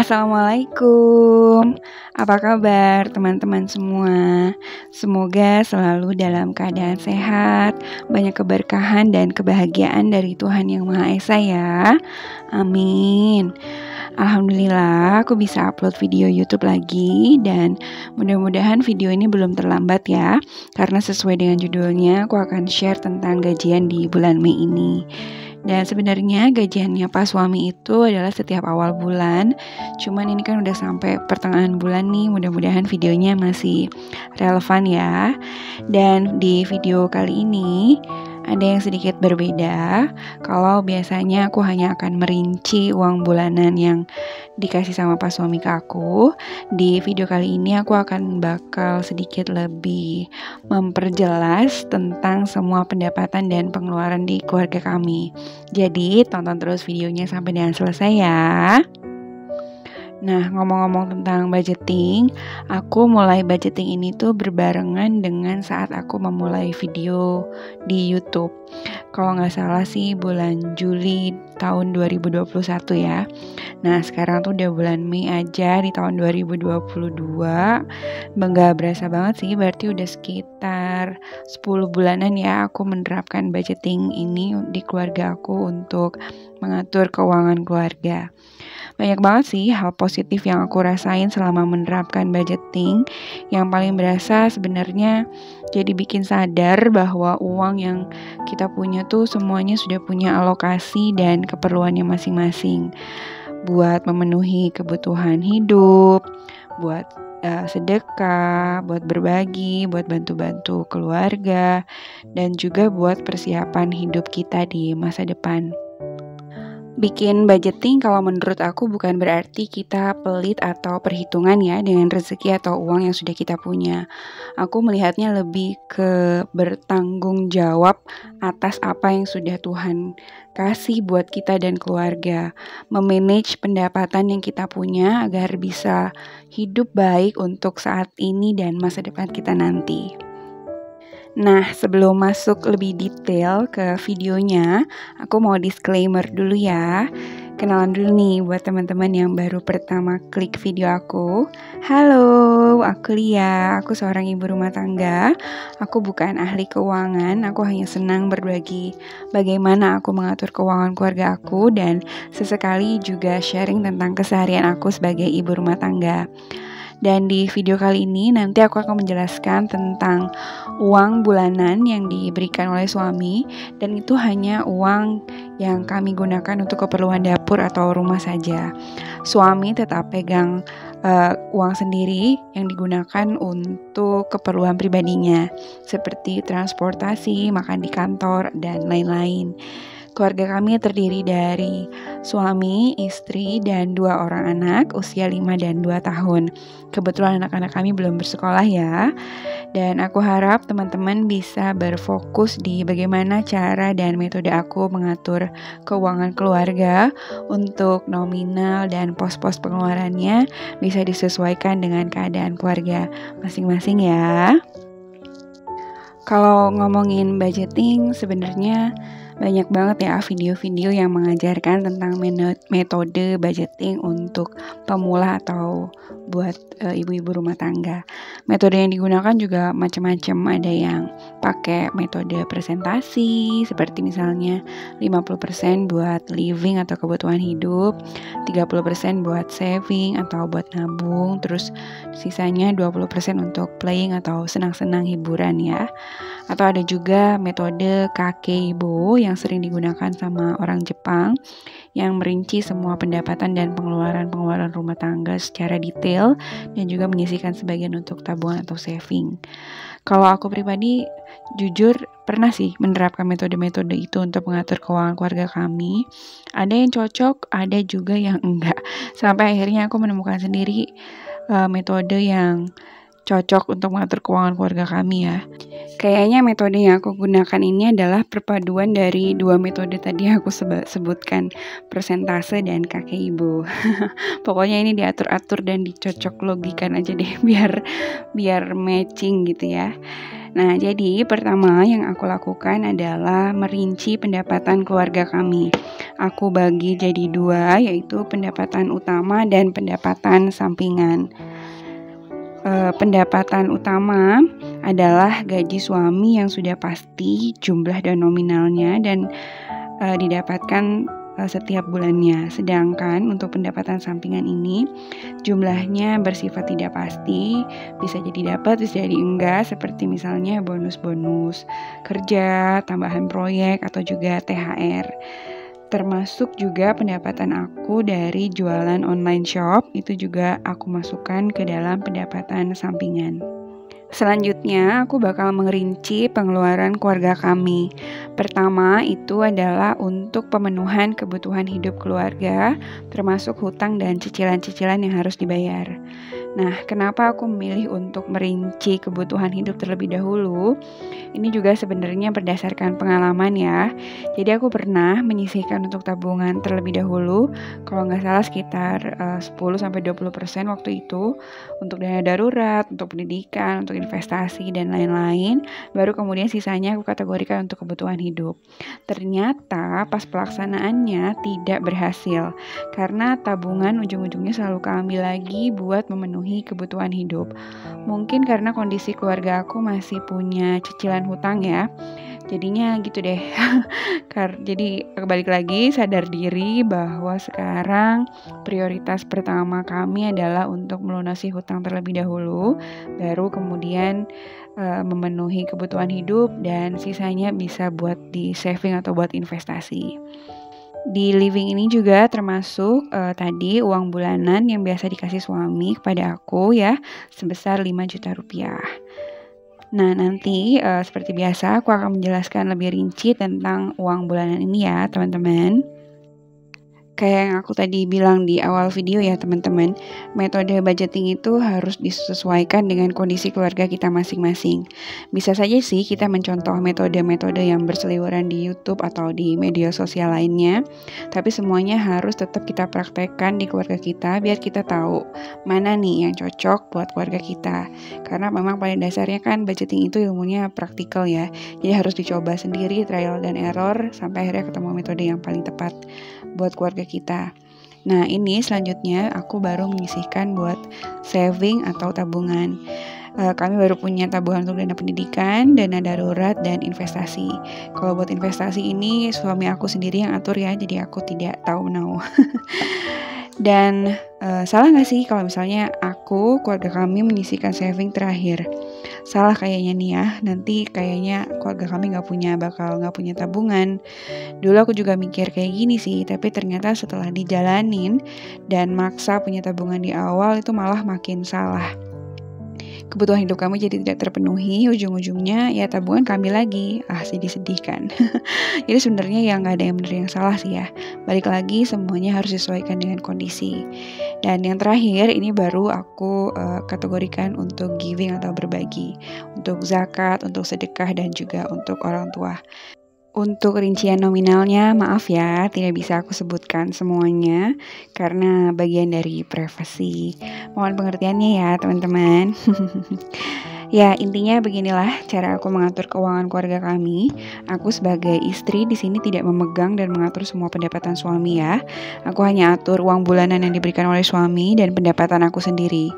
Assalamualaikum, apa kabar teman-teman semua? Semoga selalu dalam keadaan sehat, banyak keberkahan dan kebahagiaan dari Tuhan Yang Maha Esa ya. Amin. Alhamdulillah aku bisa upload video YouTube lagi dan mudah-mudahan video ini belum terlambat ya. Karena sesuai dengan judulnya aku akan share tentang gajian di bulan Mei ini. Dan sebenarnya gajiannya Pak Suami itu adalah setiap awal bulan. Cuman ini kan udah sampai pertengahan bulan nih. Mudah-mudahan videonya masih relevan ya. Dan di video kali ini ada yang sedikit berbeda. Kalau biasanya aku hanya akan merinci uang bulanan yang dikasih sama Pak Suami ke aku. Di video kali ini aku akan bakal sedikit lebih memperjelas tentang semua pendapatan dan pengeluaran di keluarga kami. Jadi tonton terus videonya sampai dengan selesai ya. Nah, ngomong-ngomong tentang budgeting, aku mulai budgeting ini tuh berbarengan dengan saat aku memulai video di YouTube. Kalau nggak salah sih bulan Juli tahun 2021 ya. Nah, sekarang tuh udah bulan Mei aja di tahun 2022. Nggak berasa banget sih, berarti udah sekitar 10 bulanan ya aku menerapkan budgeting ini di keluarga aku untuk mengatur keuangan keluarga. Banyak banget sih hal positif yang aku rasain selama menerapkan budgeting. Yang paling berasa sebenarnya jadi bikin sadar bahwa uang yang kita punya tuh semuanya sudah punya alokasi dan keperluannya masing-masing. Buat memenuhi kebutuhan hidup, buat sedekah, buat berbagi, buat bantu-bantu keluarga, dan juga buat persiapan hidup kita di masa depan. Bikin budgeting kalau menurut aku bukan berarti kita pelit atau perhitungan ya dengan rezeki atau uang yang sudah kita punya. Aku melihatnya lebih ke bertanggung jawab atas apa yang sudah Tuhan kasih buat kita dan keluarga. Memanage pendapatan yang kita punya agar bisa hidup baik untuk saat ini dan masa depan kita nanti. Nah, sebelum masuk lebih detail ke videonya, aku mau disclaimer dulu ya. Kenalan dulu nih buat teman-teman yang baru pertama klik video aku. Halo, aku Lia, aku seorang ibu rumah tangga. Aku bukan ahli keuangan, aku hanya senang berbagi bagaimana aku mengatur keuangan keluarga aku dan sesekali juga sharing tentang keseharian aku sebagai ibu rumah tangga. Dan di video kali ini nanti aku akan menjelaskan tentang uang bulanan yang diberikan oleh suami. Dan itu hanya uang yang kami gunakan untuk keperluan dapur atau rumah saja. Suami tetap pegang uang sendiri yang digunakan untuk keperluan pribadinya. Seperti transportasi, makan di kantor, dan lain-lain. Keluarga kami terdiri dari suami, istri, dan 2 orang anak usia 5 dan 2 tahun. Kebetulan anak-anak kami belum bersekolah ya. Dan aku harap teman-teman bisa berfokus di bagaimana cara dan metode aku mengatur keuangan keluarga untuk nominal dan pos-pos pengeluarannya bisa disesuaikan dengan keadaan keluarga masing-masing ya. Kalau ngomongin budgeting sebenarnya banyak banget ya video-video yang mengajarkan tentang metode budgeting untuk pemula atau buat ibu-ibu rumah tangga. Metode yang digunakan juga macam-macam, ada yang pakai metode presentasi seperti misalnya 50% buat living atau kebutuhan hidup, 30% buat saving atau buat nabung, terus sisanya 20% untuk playing atau senang-senang hiburan ya. Atau ada juga metode kakeibo yang sering digunakan sama orang Jepang yang merinci semua pendapatan dan pengeluaran rumah tangga secara detail dan juga menyisihkan sebagian untuk tabungan atau saving. Kalau aku pribadi jujur pernah sih menerapkan metode-metode itu untuk mengatur keuangan keluarga kami. Ada yang cocok, ada juga yang enggak. Sampai akhirnya aku menemukan sendiri metode yang cocok untuk mengatur keuangan keluarga kami ya. Kayaknya metode yang aku gunakan ini adalah perpaduan dari 2 metode tadi yang aku sebutkan, persentase dan kakeibo. Pokoknya ini diatur-atur dan dicocok logikan aja deh biar matching gitu ya. Nah, jadi pertama yang aku lakukan adalah merinci pendapatan keluarga kami. aku bagi jadi dua, yaitu pendapatan utama dan pendapatan sampingan. Pendapatan utama adalah gaji suami yang sudah pasti jumlah dan nominalnya dan didapatkan setiap bulannya. Sedangkan untuk pendapatan sampingan ini jumlahnya bersifat tidak pasti, bisa jadi dapat, bisa jadi enggak, seperti misalnya bonus-bonus kerja, tambahan proyek, atau juga THR. Termasuk juga pendapatan aku dari jualan online shop, itu juga aku masukkan ke dalam pendapatan sampingan. Selanjutnya, aku bakal merinci pengeluaran keluarga kami. Pertama, itu adalah untuk pemenuhan kebutuhan hidup keluarga, termasuk hutang dan cicilan-cicilan yang harus dibayar. Nah, kenapa aku memilih untuk merinci kebutuhan hidup terlebih dahulu? Ini juga sebenarnya berdasarkan pengalaman ya. Jadi aku pernah menyisihkan untuk tabungan terlebih dahulu, kalau nggak salah sekitar 10-20% waktu itu, untuk dana darurat, untuk pendidikan, untuk investasi, dan lain-lain. Baru kemudian sisanya aku kategorikan untuk kebutuhan hidup. Ternyata pas pelaksanaannya tidak berhasil, karena tabungan ujung-ujungnya selalu keambil lagi buat memenuhi kebutuhan hidup. Mungkin karena kondisi keluarga aku masih punya cicilan hutang ya, jadinya gitu deh. Jadi balik lagi sadar diri bahwa sekarang prioritas pertama kami adalah untuk melunasi hutang terlebih dahulu, baru kemudian memenuhi kebutuhan hidup, dan sisanya bisa buat di saving atau buat investasi. Di living ini juga termasuk tadi uang bulanan yang biasa dikasih suami kepada aku ya, sebesar 5 juta rupiah. Nah, nanti seperti biasa aku akan menjelaskan lebih rinci tentang uang bulanan ini ya, teman-teman. Kayak yang aku tadi bilang di awal video ya teman-teman, metode budgeting itu harus disesuaikan dengan kondisi keluarga kita masing-masing. Bisa saja sih kita mencontoh metode-metode yang berseliweran di YouTube atau di media sosial lainnya, tapi semuanya harus tetap kita praktekkan di keluarga kita biar kita tahu mana nih yang cocok buat keluarga kita. Karena memang pada dasarnya kan budgeting itu ilmunya praktikal ya, jadi harus dicoba sendiri, trial dan error, sampai akhirnya ketemu metode yang paling tepat buat keluarga kita. Nah, ini selanjutnya aku baru menyisihkan buat saving atau tabungan. Kami baru punya tabungan untuk dana pendidikan, dana darurat, dan investasi. Kalau buat investasi ini suami aku sendiri yang atur ya, jadi aku tidak tahu menau. Dan salah gak sih kalau misalnya aku, keluarga kami menyisihkan saving terakhir? Salah kayaknya nih ya, nanti kayaknya keluarga kami bakal gak punya tabungan. Dulu aku juga mikir kayak gini sih, tapi ternyata setelah dijalanin dan maksa punya tabungan di awal, itu malah makin salah. Kebutuhan hidup kami jadi tidak terpenuhi, ujung-ujungnya ya tabungan kami lagi. Sedih kan. Jadi sebenarnya ya nggak ada yang benar yang salah sih ya. Balik lagi semuanya harus disesuaikan dengan kondisi. Dan yang terakhir ini baru aku kategorikan untuk giving atau berbagi, untuk zakat, untuk sedekah, dan juga untuk orang tua. Untuk rincian nominalnya, maaf ya, tidak bisa aku sebutkan semuanya karena bagian dari privasi. Mohon pengertiannya ya, teman-teman. Ya, intinya beginilah cara aku mengatur keuangan keluarga kami. Aku sebagai istri di sini tidak memegang dan mengatur semua pendapatan suami ya. Aku hanya atur uang bulanan yang diberikan oleh suami dan pendapatan aku sendiri.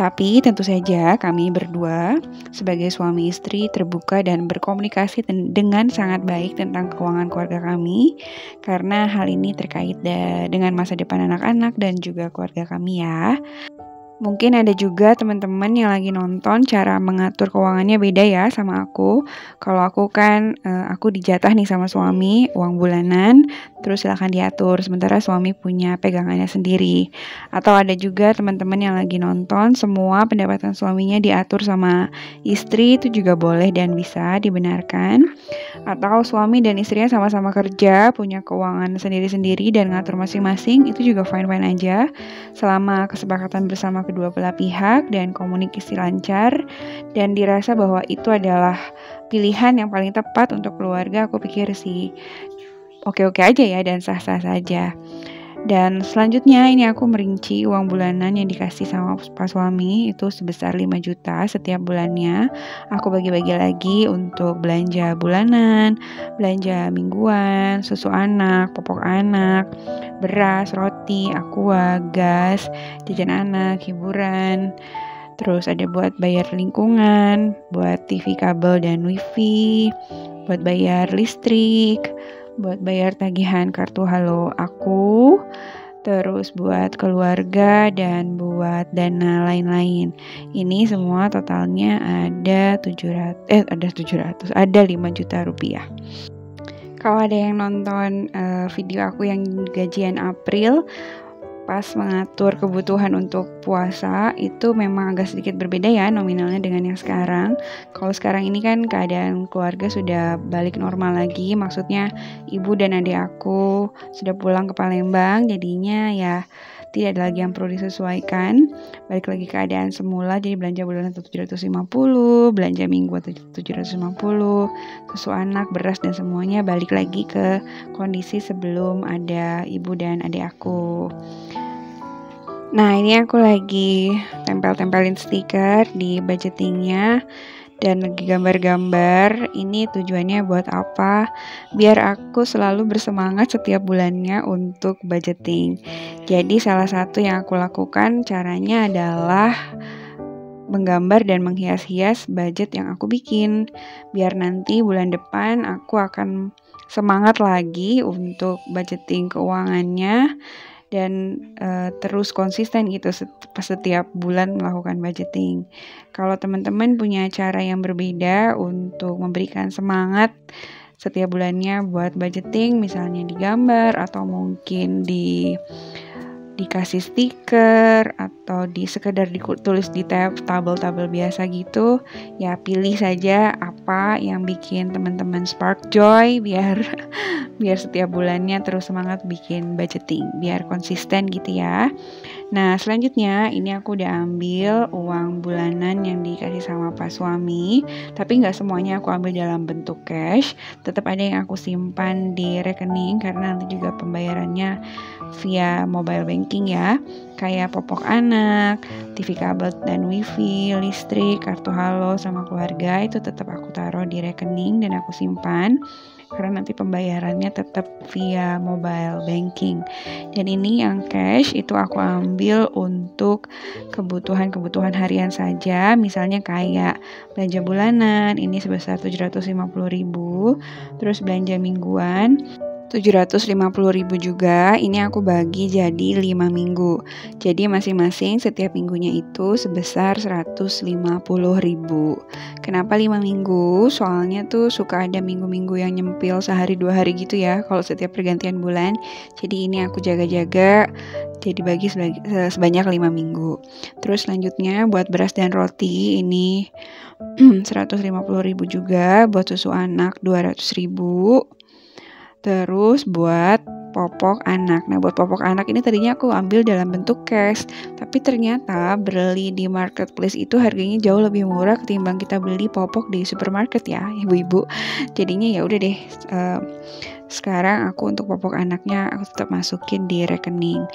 Tapi tentu saja kami berdua sebagai suami istri terbuka dan berkomunikasi dengan sangat baik tentang keuangan keluarga kami, karena hal ini terkait dengan masa depan anak-anak dan juga keluarga kami ya. Mungkin ada juga teman-teman yang lagi nonton cara mengatur keuangannya beda ya sama aku. Kalau aku kan aku dijatah nih sama suami uang bulanan, terus silakan diatur, sementara suami punya pegangannya sendiri. Atau ada juga teman-teman yang lagi nonton semua pendapatan suaminya diatur sama istri, itu juga boleh dan bisa dibenarkan. Atau suami dan istrinya sama-sama kerja, punya keuangan sendiri-sendiri dan ngatur masing-masing, itu juga fine-fine aja selama kesepakatan bersama kedua belah pihak dan komunikasi lancar dan dirasa bahwa itu adalah pilihan yang paling tepat untuk keluarga. Aku pikir sih oke-oke aja ya dan sah-sah saja. Dan selanjutnya ini aku merinci uang bulanan yang dikasih sama Pak Suami itu sebesar 5 juta setiap bulannya. Aku bagi-bagi lagi untuk belanja bulanan, belanja mingguan, susu anak, popok anak, beras, roti, aqua, gas, jajan anak, hiburan. Terus ada buat bayar lingkungan, buat TV kabel dan wifi, buat bayar listrik, buat bayar tagihan kartu Halo Aku, terus buat keluarga dan buat dana lain-lain. Ini semua totalnya ada 5 juta rupiah. Kalau ada yang nonton video aku yang gajian April pas mengatur kebutuhan untuk puasa, itu memang agak sedikit berbeda ya nominalnya dengan yang sekarang. Kalau sekarang ini kan keadaan keluarga sudah balik normal lagi, maksudnya ibu dan adik aku sudah pulang ke Palembang, jadinya ya tidak ada lagi yang perlu disesuaikan, balik lagi keadaan semula. Jadi belanja bulanan 750, belanja minggu 750, susu anak, beras dan semuanya balik lagi ke kondisi sebelum ada ibu dan adik aku. Nah, ini aku lagi tempel-tempelin stiker di budgetingnya dan lagi gambar-gambar. Ini tujuannya buat apa? Biar aku selalu bersemangat setiap bulannya untuk budgeting. Jadi salah satu yang aku lakukan caranya adalah menggambar dan menghias-hias budget yang aku bikin. Biar nanti bulan depan aku akan semangat lagi untuk budgeting keuangannya dan terus konsisten gitu setiap bulan melakukan budgeting. Kalau teman-teman punya cara yang berbeda untuk memberikan semangat setiap bulannya buat budgeting, misalnya digambar atau mungkin dikasih stiker atau sekedar ditulis di tabel-tabel biasa gitu, ya pilih saja apa yang bikin teman-teman spark joy biar setiap bulannya terus semangat bikin budgeting, biar konsisten gitu ya. Nah, selanjutnya ini aku udah ambil uang bulanan yang dikasih sama Pak Suami, tapi nggak semuanya aku ambil dalam bentuk cash, tetap ada yang aku simpan di rekening karena nanti juga pembayarannya via mobile banking ya, kayak popok anak, TV kabel dan wifi, listrik, kartu Halo sama keluarga itu tetap aku taruh di rekening dan aku simpan karena nanti pembayarannya tetap via mobile banking. Dan ini yang cash itu aku ambil untuk kebutuhan harian saja, misalnya kayak belanja bulanan ini sebesar 750.000, terus belanja mingguan 750.000 juga. Ini aku bagi jadi 5 minggu. Jadi masing-masing setiap minggunya itu sebesar 150.000. Kenapa 5 minggu? Soalnya tuh suka ada minggu-minggu yang nyempil sehari 2 hari gitu ya kalau setiap pergantian bulan. Jadi ini aku jaga-jaga jadi bagi sebanyak 5 minggu. Terus selanjutnya buat beras dan roti ini 150.000 juga, buat susu anak 200.000. Terus buat popok anak. Nah, buat popok anak ini tadinya aku ambil dalam bentuk cash, tapi ternyata beli di marketplace itu harganya jauh lebih murah ketimbang kita beli popok di supermarket ya, ibu-ibu. Jadinya ya udah deh. Sekarang aku untuk popok anaknya aku tetap masukin di rekening.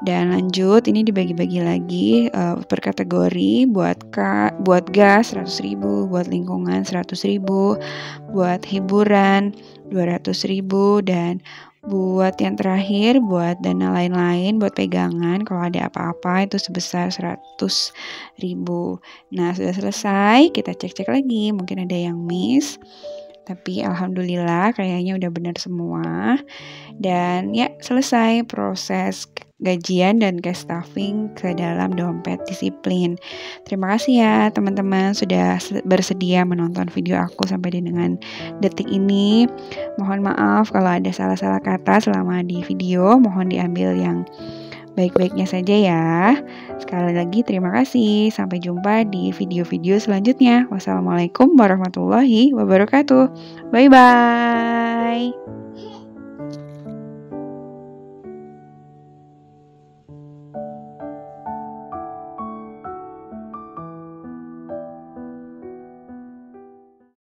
Dan lanjut ini dibagi-bagi lagi per kategori. Buat gas 100.000, buat lingkungan 100.000, buat hiburan 200.000, dan buat yang terakhir buat dana lain-lain, buat pegangan kalau ada apa-apa itu sebesar 100.000. Nah, sudah selesai, kita cek-cek lagi, mungkin ada yang miss. Tapi alhamdulillah kayaknya udah benar semua. Dan ya selesai proses gajian dan cash stuffing ke dalam dompet disiplin. Terima kasih ya teman-teman sudah bersedia menonton video aku sampai dengan detik ini. Mohon maaf kalau ada salah-salah kata selama di video, mohon diambil yang baik-baiknya saja ya. Sekali lagi terima kasih. Sampai jumpa di video-video selanjutnya. Wassalamualaikum warahmatullahi wabarakatuh. Bye-bye.